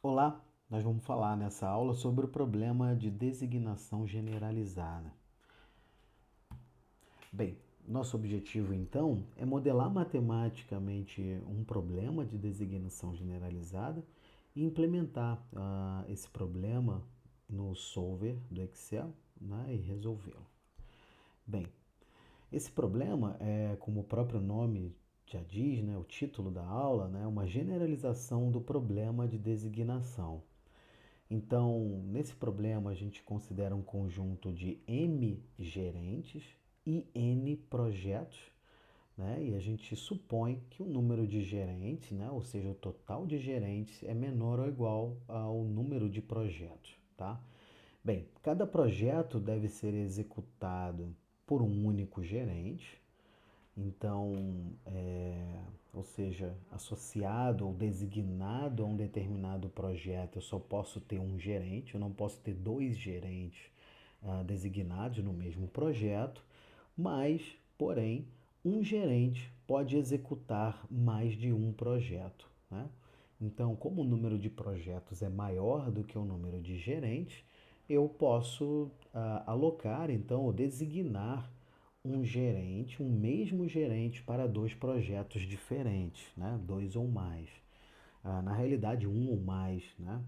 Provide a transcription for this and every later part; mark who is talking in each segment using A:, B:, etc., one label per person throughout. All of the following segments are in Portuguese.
A: Olá, nós vamos falar nessa aula sobre o problema de designação generalizada. Bem, nosso objetivo então é modelar matematicamente um problema de designação generalizada e implementar esse problema no solver do Excel, né, e resolvê-lo. Bem, esse problema é, como o próprio nome já diz, né, o título da aula, né, uma generalização do problema de designação. Então, nesse problema, a gente considera um conjunto de M gerentes e N projetos, né? E a gente supõe que o número de gerentes, né? Ou seja, o total de gerentes é menor ou igual ao número de projetos, tá? Bem, cada projeto deve ser executado por um único gerente, então, ou seja, associado ou designado a um determinado projeto, eu só posso ter um gerente, eu não posso ter dois gerentes designados no mesmo projeto, mas, porém, um gerente pode executar mais de um projeto, né? Então, como o número de projetos é maior do que o número de gerentes, eu posso alocar, então, ou designar um gerente, um mesmo gerente para dois projetos diferentes, né? Dois ou mais. Na realidade, um ou mais, né?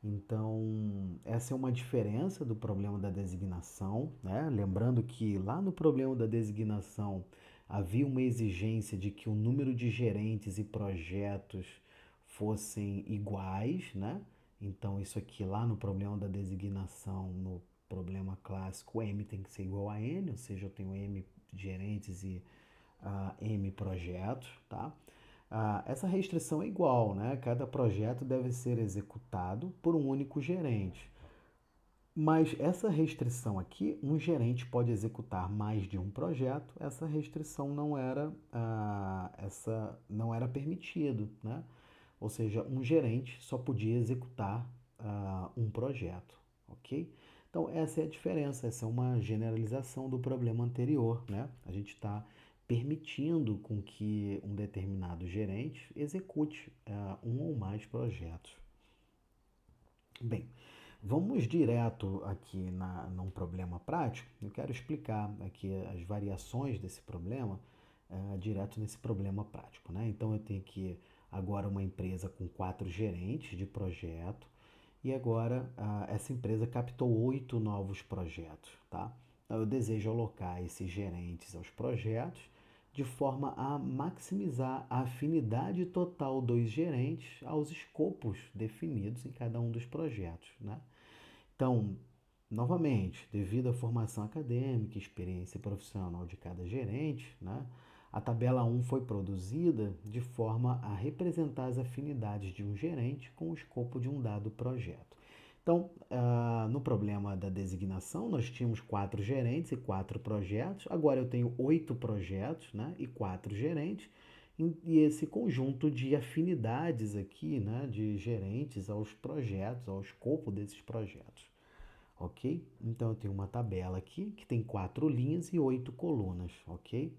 A: Então, essa é uma diferença do problema da designação, né? Lembrando que lá no problema da designação havia uma exigência de que o número de gerentes e projetos fossem iguais, né? Então, isso aqui lá no problema da designação, no problema clássico, M tem que ser igual a N, ou seja, eu tenho M gerentes e M projetos, tá? Essa restrição é igual, né? Cada projeto deve ser executado por um único gerente. Mas essa restrição aqui, um gerente pode executar mais de um projeto, essa restrição não era permitido, né? Ou seja, um gerente só podia executar um projeto, ok? Então essa é a diferença, essa é uma generalização do problema anterior, né? A gente está permitindo com que um determinado gerente execute um ou mais projetos. Bem, vamos direto aqui num problema prático. Eu quero explicar aqui as variações desse problema direto nesse problema prático, né? Então eu tenho aqui agora uma empresa com 4 gerentes de projeto e agora essa empresa captou 8 novos projetos, tá? Então eu desejo alocar esses gerentes aos projetos de forma a maximizar a afinidade total dos gerentes aos escopos definidos em cada um dos projetos, né? Então, novamente, devido à formação acadêmica e experiência profissional de cada gerente, né, a tabela 1 foi produzida de forma a representar as afinidades de um gerente com o escopo de um dado projeto. Então, no problema da designação, nós tínhamos 4 gerentes e 4 projetos. Agora eu tenho 8 projetos, né, e 4 gerentes. E esse conjunto de afinidades aqui, né, de gerentes aos projetos, ao escopo desses projetos. Ok? Então eu tenho uma tabela aqui que tem 4 linhas e 8 colunas. Ok?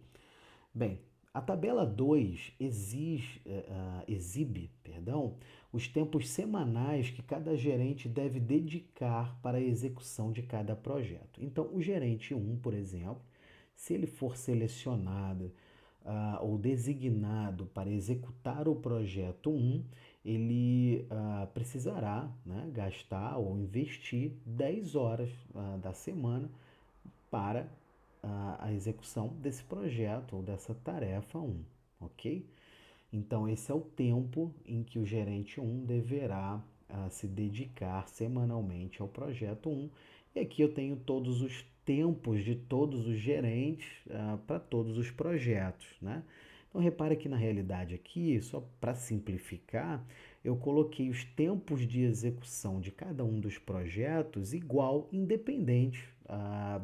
A: Bem, a tabela 2 exibe, os tempos semanais que cada gerente deve dedicar para a execução de cada projeto. Então, o gerente 1, por exemplo, se ele for selecionado ou designado para executar o projeto 1, ele precisará, né, gastar ou investir 10 horas da semana para a execução desse projeto ou dessa tarefa 1, ok? Então, esse é o tempo em que o gerente 1 deverá se dedicar semanalmente ao projeto 1. E aqui eu tenho todos os tempos de todos os gerentes para todos os projetos, né? Então, repare que na realidade aqui, só para simplificar, eu coloquei os tempos de execução de cada um dos projetos igual, independente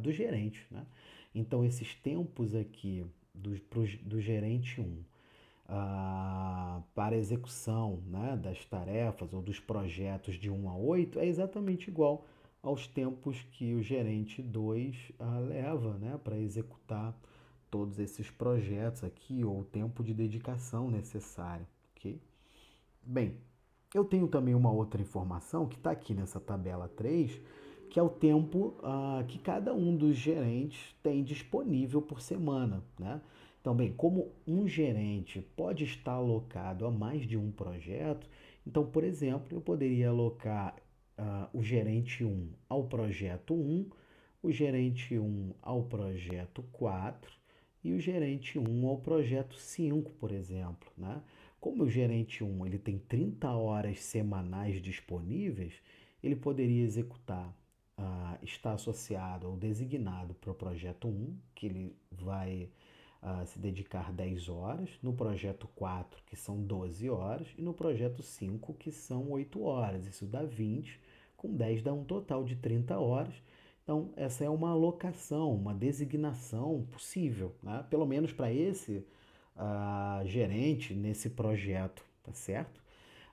A: do gerente, né? Então, esses tempos aqui do gerente 1 para a execução, né, das tarefas ou dos projetos de 1 a 8 é exatamente igual aos tempos que o gerente 2 leva, né, para executar todos esses projetos aqui, ou o tempo de dedicação necessário, ok? Bem, Eu tenho também uma outra informação que está aqui nessa tabela 3, que é o tempo que cada um dos gerentes tem disponível por semana, né? Então, bem, como um gerente pode estar alocado a mais de um projeto, então, por exemplo, eu poderia alocar o gerente um ao projeto um, o gerente um ao projeto 4 e o gerente um ao projeto 5, por exemplo, né? Como o gerente um ele tem 30 horas semanais disponíveis, ele poderia executar, está associado ou designado para o projeto um, que ele vai se dedicar 10 horas, no projeto 4, que são 12 horas, e no projeto 5, que são 8 horas. Isso dá 20, com 10 dá um total de 30 horas. Então, essa é uma alocação, uma designação possível, né? Pelo menos para esse gerente nesse projeto, tá certo?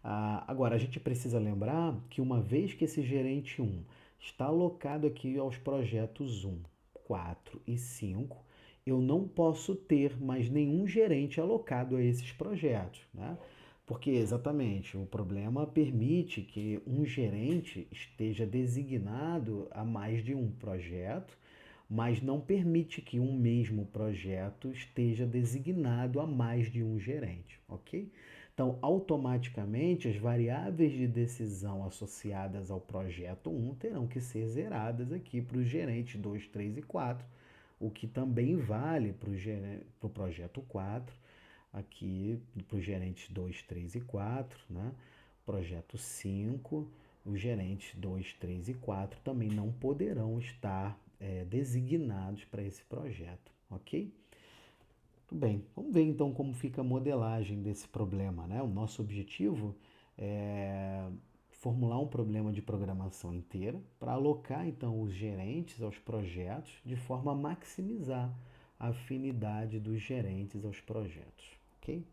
A: Agora, a gente precisa lembrar que uma vez que esse gerente um está alocado aqui aos projetos um, 4 e 5, eu não posso ter mais nenhum gerente alocado a esses projetos, né? Porque exatamente o problema permite que um gerente esteja designado a mais de um projeto, mas não permite que um mesmo projeto esteja designado a mais de um gerente, ok? Então, automaticamente, as variáveis de decisão associadas ao projeto um terão que ser zeradas aqui para os gerentes 2, 3 e 4, o que também vale para o projeto 4, aqui para os gerentes 2, 3 e 4, né? Projeto 5, os gerentes 2, 3 e 4 também não poderão estar designados para esse projeto, ok? Tudo bem, vamos ver então como fica a modelagem desse problema, né? O nosso objetivo é formular um problema de programação inteira para alocar então os gerentes aos projetos de forma a maximizar a afinidade dos gerentes aos projetos, ok?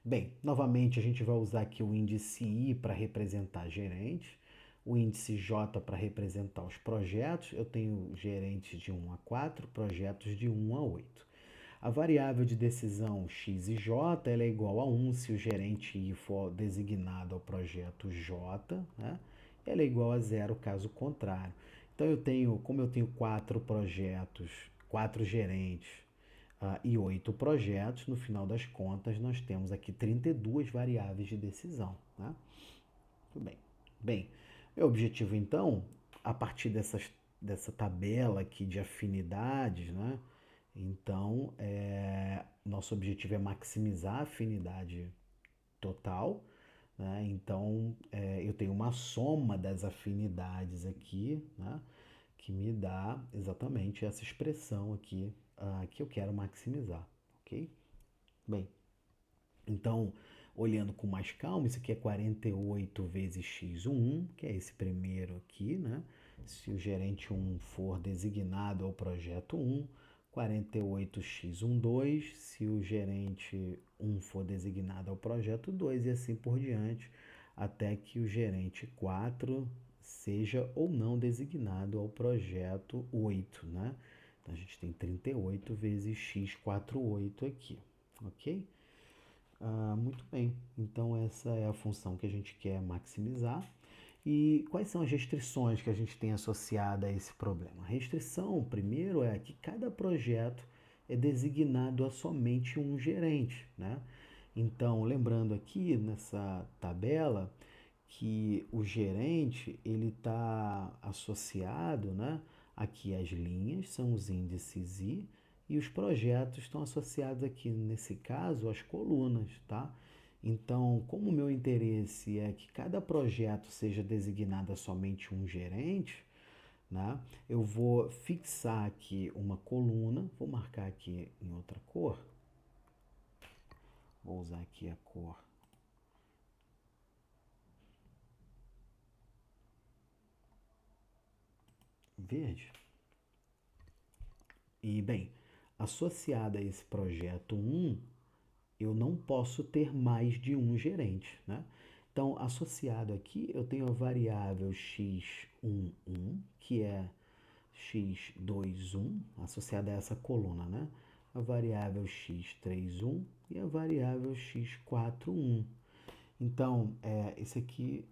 A: Bem, novamente a gente vai usar aqui o índice I para representar gerentes, o índice J para representar os projetos. Eu tenho gerentes de 1 a 4, projetos de 1 a 8. A variável de decisão x e j ela é igual a 1 se o gerente I for designado ao projeto J, né? Ela é igual a 0 caso contrário. Então como eu tenho 4 projetos, 4 gerentes e 8 projetos, no final das contas nós temos aqui 32 variáveis de decisão, né? Tudo bem. Bem, meu objetivo então, a partir dessa tabela aqui de afinidades, né? Então, nosso objetivo é maximizar a afinidade total, né? Então, eu tenho uma soma das afinidades aqui, né? Que me dá exatamente essa expressão aqui que eu quero maximizar, ok? Bem, então, olhando com mais calma, isso aqui é 48 vezes x1, que é esse primeiro aqui, né? Se o gerente 1 for designado ao projeto 1, 48x12, se o gerente 1 for designado ao projeto 2 e assim por diante, até que o gerente 4 seja ou não designado ao projeto 8, né? Então a gente tem 38 vezes x48 aqui, ok? Muito bem, então essa é a função que a gente quer maximizar. E quais são as restrições que a gente tem associada a esse problema? A restrição, primeiro, é que cada projeto é designado a somente um gerente, né? Então, lembrando aqui nessa tabela que o gerente ele está associado, né? Aqui as linhas são os índices I e os projetos estão associados aqui nesse caso às colunas, tá? Então, como o meu interesse é que cada projeto seja designado a somente um gerente, né? Eu vou fixar aqui uma coluna, vou marcar aqui em outra cor, vou usar aqui a cor verde. E, bem, associada a esse projeto 1, eu não posso ter mais de um gerente, né? Então, associado aqui, eu tenho a variável x11, que é x21, associada a essa coluna, né? A variável x31 e a variável x41. Então, esse aqui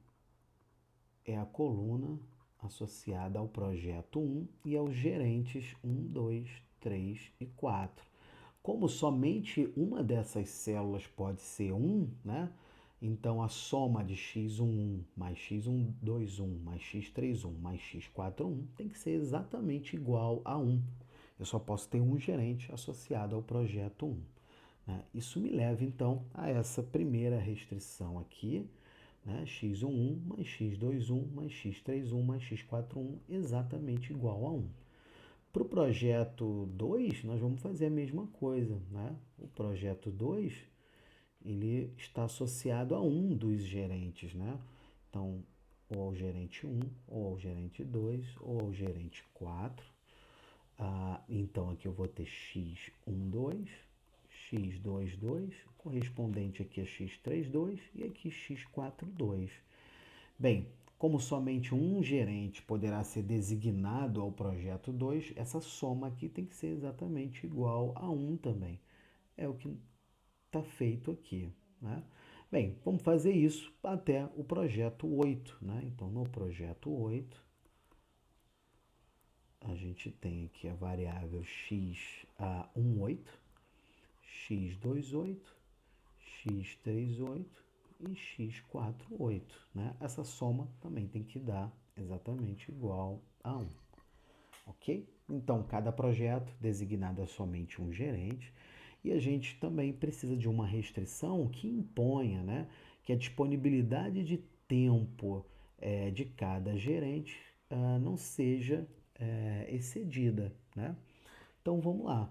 A: é a coluna associada ao projeto 1 e aos gerentes 1, 2, 3 e 4. Como somente uma dessas células pode ser 1, né? Então a soma de x11 mais x121 mais x31 mais x41 tem que ser exatamente igual a 1. Eu só posso ter um gerente associado ao projeto 1. Né? Isso me leva então a essa primeira restrição aqui, né? x11 mais x21 mais x31 mais x41 exatamente igual a 1. Para o projeto 2, nós vamos fazer a mesma coisa. Né? O projeto 2 ele está associado a um dos gerentes. Né? Então, ou ao gerente 1, ou ao gerente 2, ou ao gerente 4. Então, aqui eu vou ter x12, x22, correspondente aqui a x32 e aqui x42. Bem, como somente um gerente poderá ser designado ao projeto 2, essa soma aqui tem que ser exatamente igual a 1 também. É o que está feito aqui. Né? Bem, vamos fazer isso até o projeto 8. Né? Então, no projeto 8, a gente tem aqui a variável x18, x28, x38 e x48. Né? Essa soma também tem que dar exatamente igual a 1. Ok? Então, cada projeto designado a somente um gerente. E a gente também precisa de uma restrição que imponha, né, que a disponibilidade de tempo de cada gerente não seja excedida. Né? Então, vamos lá.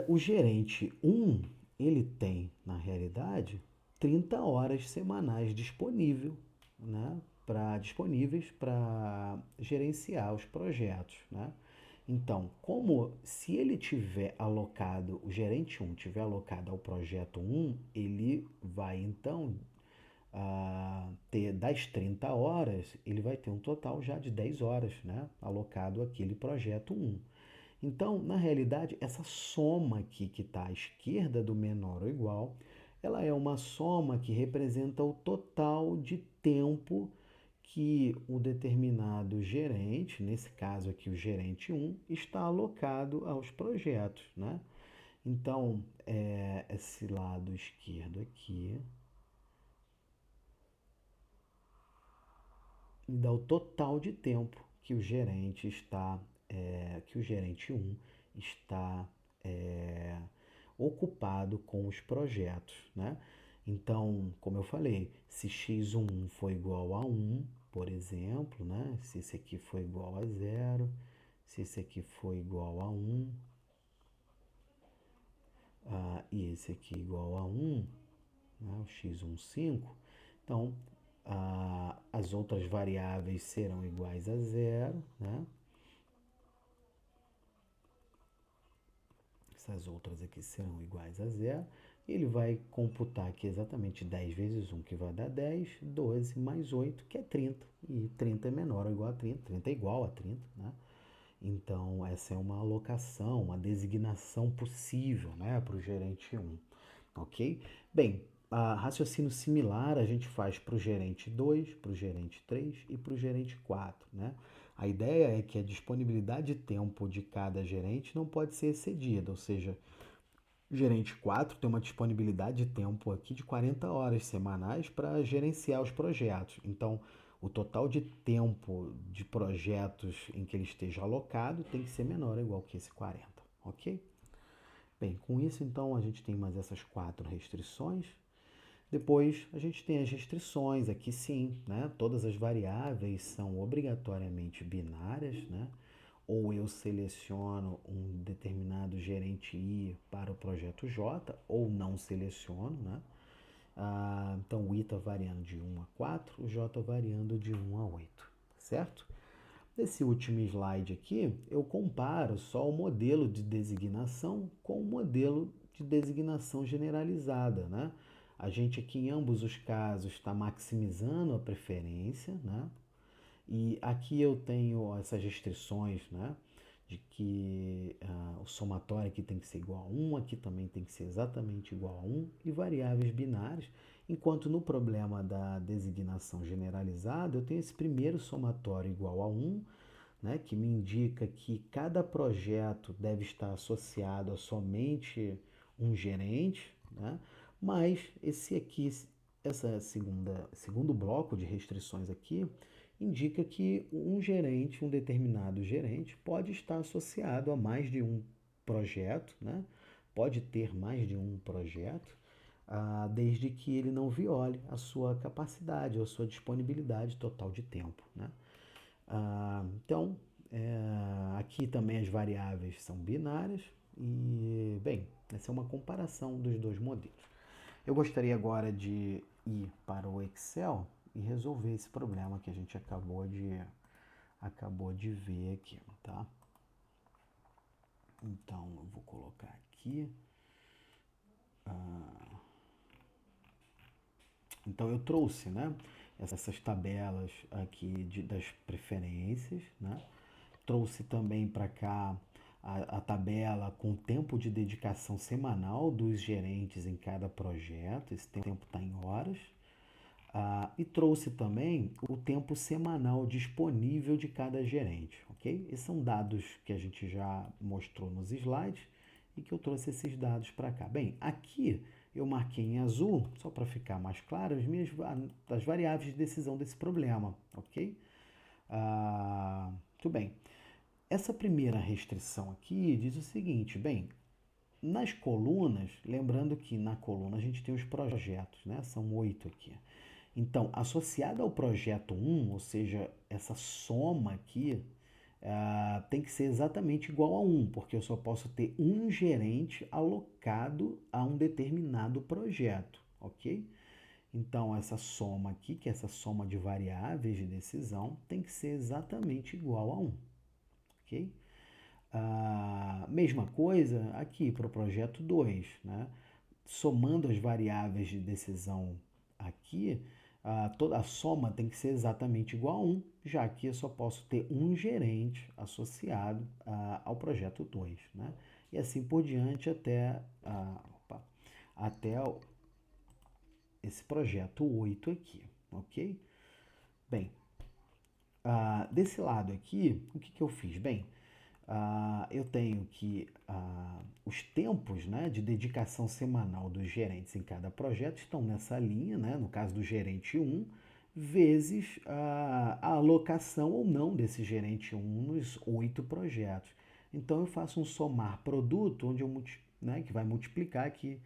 A: O gerente 1, ele tem, na realidade, 30 horas semanais né, disponíveis para gerenciar os projetos. Né? Então, como se ele tiver alocado, o gerente 1 tiver alocado ao projeto 1, ele vai então ter das 30 horas, ele vai ter um total já de 10 horas, né, alocado àquele projeto 1. Então, na realidade, essa soma aqui que está à esquerda do menor ou igual, ela é uma soma que representa o total de tempo que o determinado gerente, nesse caso aqui o gerente 1, está alocado aos projetos. Né? Então, esse lado esquerdo aqui me dá o total de tempo que o gerente que o gerente 1 está ocupado com os projetos. Né? Então, como eu falei, se x1 for igual a 1, por exemplo, né? Se esse aqui for igual a 0, se esse aqui for igual a 1, e esse aqui igual a 1, né? O x1, 5, então as outras variáveis serão iguais a 0, né? Essas outras aqui serão iguais a 0. Ele vai computar aqui exatamente 10 vezes 1, que vai dar 10, 12 mais 8, que é 30. E 30 é menor ou igual a 30, 30 é igual a 30, né? Então, essa é uma alocação, uma designação possível, né, para o gerente 1, ok? Bem, raciocínio similar a gente faz para o gerente 2, para o gerente 3 e para o gerente 4, né? A ideia é que a disponibilidade de tempo de cada gerente não pode ser excedida, ou seja, o gerente 4 tem uma disponibilidade de tempo aqui de 40 horas semanais para gerenciar os projetos. Então, o total de tempo de projetos em que ele esteja alocado tem que ser menor ou igual que esse 40, ok? Bem, com isso, então, a gente tem mais essas 4 restrições. Depois, a gente tem as restrições, aqui sim, né? Todas as variáveis são obrigatoriamente binárias, né? Ou eu seleciono um determinado gerente I para o projeto J, ou não seleciono, né? Então, o I está variando de 1 a 4, o J variando de 1 a 8, certo? Nesse último slide aqui, eu comparo só o modelo de designação com o modelo de designação generalizada, né? A gente aqui em ambos os casos está maximizando a preferência, né? E aqui eu tenho essas restrições, né? De que o somatório aqui tem que ser igual a 1, aqui também tem que ser exatamente igual a 1, e variáveis binárias. Enquanto no problema da designação generalizada, eu tenho esse primeiro somatório igual a 1, né, que me indica que cada projeto deve estar associado a somente um gerente, né, mas esse aqui, segundo bloco de restrições aqui, indica que um gerente, um determinado gerente, pode estar associado a mais de um projeto, né, pode ter mais de um projeto, desde que ele não viole a sua capacidade ou a sua disponibilidade total de tempo, né? Então, aqui também as variáveis são binárias e, bem, essa é uma comparação dos dois modelos. Eu gostaria agora de ir para o Excel e resolver esse problema que a gente acabou de ver aqui, tá? Então, eu vou colocar aqui. Então, eu trouxe, né, essas tabelas aqui das preferências, né? Trouxe também para cá a tabela com o tempo de dedicação semanal dos gerentes em cada projeto, esse tempo está em horas. E trouxe também o tempo semanal disponível de cada gerente, ok? Esses são dados que a gente já mostrou nos slides e que eu trouxe esses dados para cá. Bem, aqui eu marquei em azul, só para ficar mais claro, as variáveis de decisão desse problema, ok? Muito bem. Essa primeira restrição aqui diz o seguinte, bem, nas colunas, lembrando que na coluna a gente tem os projetos, né? São 8 aqui. Então, associada ao projeto 1, ou seja, essa soma aqui, tem que ser exatamente igual a 1, porque eu só posso ter um gerente alocado a um determinado projeto, ok? Então, essa soma aqui, que é essa soma de variáveis de decisão, tem que ser exatamente igual a 1, ok? Mesma coisa aqui para o projeto 2, né? Somando as variáveis de decisão aqui, toda a soma tem que ser exatamente igual a 1, já que eu só posso ter um gerente associado ao projeto 2, né? E assim por diante até esse projeto 8 aqui, ok? Bem, desse lado aqui, o que eu fiz? Bem, eu tenho que os tempos, né, de dedicação semanal dos gerentes em cada projeto estão nessa linha, né, no caso do gerente 1, vezes a alocação ou não desse gerente 1 nos 8 projetos. Então eu faço um somar produto, onde né, que vai multiplicar aqui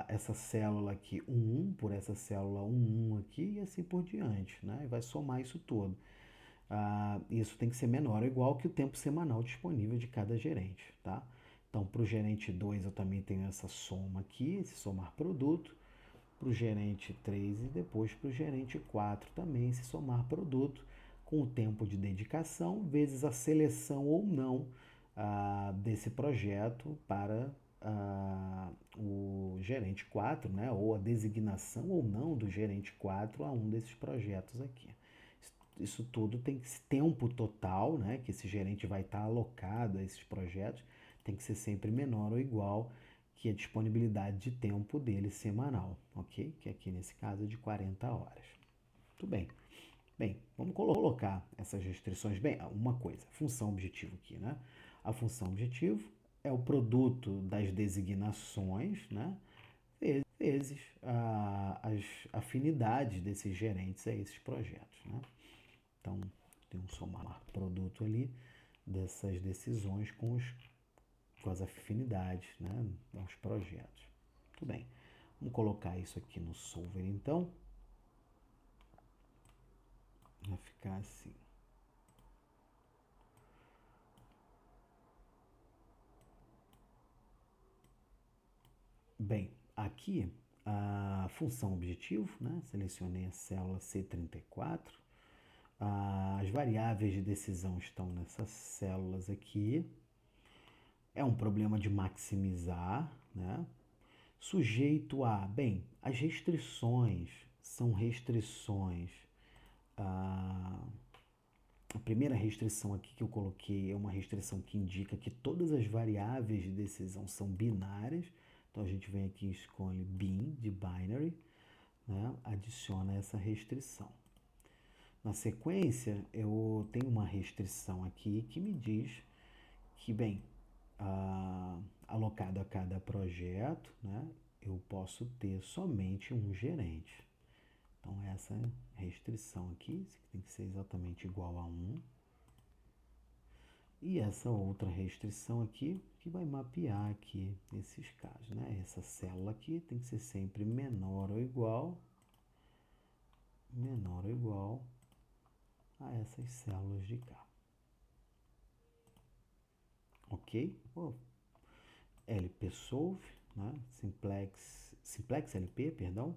A: essa célula aqui 1 por essa célula 1 aqui e assim por diante, né, e vai somar isso todo. Isso tem que ser menor ou igual que o tempo semanal disponível de cada gerente, tá? Então, para o gerente 2 eu também tenho essa soma aqui, esse somar produto. Para o gerente 3 e depois para o gerente 4 também esse somar produto com o tempo de dedicação vezes a seleção ou não desse projeto para o gerente 4, né? Ou a designação ou não do gerente 4 a um desses projetos aqui. Isso tudo tem que ser tempo total, né, que esse gerente vai estar alocado a esses projetos, tem que ser sempre menor ou igual que a disponibilidade de tempo dele semanal, ok? Que aqui nesse caso é de 40 horas. Tudo bem. Bem, vamos colocar essas restrições. Bem, uma coisa, função objetivo aqui, né? A função objetivo é o produto das designações, né? Vezes as afinidades desses gerentes a esses projetos, né? Então, tem um somar produto ali dessas decisões com as afinidades, né, aos projetos. Tudo bem. Vamos colocar isso aqui no solver, então. Vai ficar assim. Bem, aqui a função objetivo, né? Selecionei a célula C34. As variáveis de decisão estão nessas células aqui. É um problema de maximizar, né? Sujeito a, bem, as restrições são restrições. A primeira restrição aqui que eu coloquei é uma restrição que indica que todas as variáveis de decisão são binárias. Então a gente vem aqui e escolhe bin, de binary. né, adiciona essa restrição. Na sequência, eu tenho uma restrição aqui que me diz que, bem, alocado a cada projeto, né, eu posso ter somente um gerente. Então, essa restrição aqui tem que ser exatamente igual a 1. E essa outra restrição aqui, que vai mapear aqui esses casos, né? Essa célula aqui tem que ser sempre menor ou igual a essas células de cá. Ok? LP Solve, né? Simplex LP, perdão.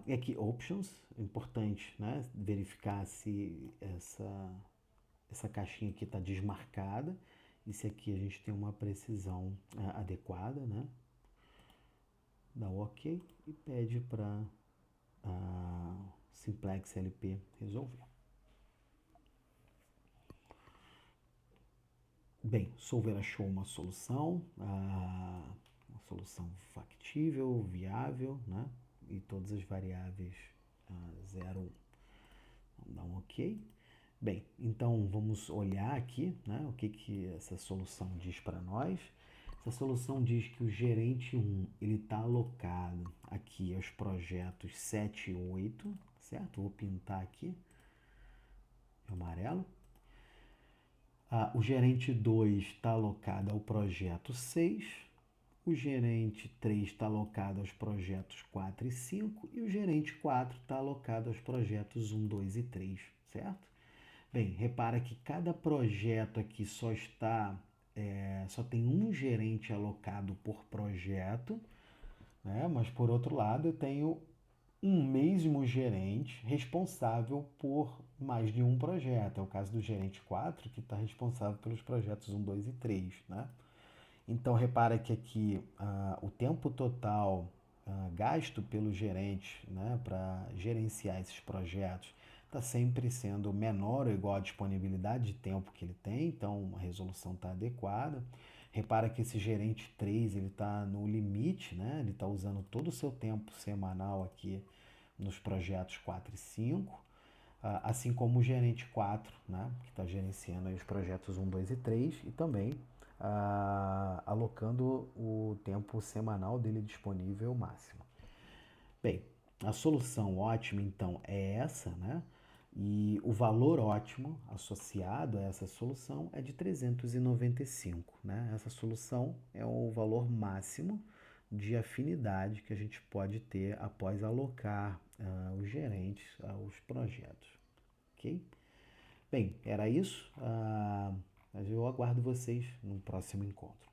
A: E aqui Options, importante, né? Verificar se essa caixinha aqui está desmarcada e se aqui a gente tem uma precisão adequada, né? Dá o OK e pede para Simplex LP resolver. Bem, Solver achou uma solução factível, viável, né? E todas as variáveis 0, 1. Vamos dar um OK. Bem, então vamos olhar aqui, né, o que essa solução diz para nós. Essa solução diz que o gerente 1 ele está alocado aqui aos projetos 7 e 8, certo? Vou pintar aqui de amarelo. O gerente 2 está alocado ao projeto 6, o gerente 3 está alocado aos projetos 4 e 5 e o gerente 4 está alocado aos projetos 1, 2 e 3, certo? Bem, repara que cada projeto aqui só tem um gerente alocado por projeto, né? Mas por outro lado eu tenho um mesmo gerente responsável por mais de um projeto. É o caso do gerente 4, que está responsável pelos projetos 1, 2 e 3, né? Então repara que aqui o tempo total gasto pelo gerente, né, para gerenciar esses projetos está sempre sendo menor ou igual à disponibilidade de tempo que ele tem, então a resolução está adequada. Repara que esse gerente 3 ele está no limite, né? Ele está usando todo o seu tempo semanal aqui nos projetos 4 e 5, assim como o gerente 4, né? Que está gerenciando aí os projetos 1, 2 e 3 e também alocando o tempo semanal dele disponível máximo. Bem, a solução ótima então é essa, né? E o valor ótimo associado a essa solução é de 395, né? Essa solução é o valor máximo de afinidade que a gente pode ter após alocar os gerentes aos projetos, ok? Bem, era isso, mas eu aguardo vocês no próximo encontro.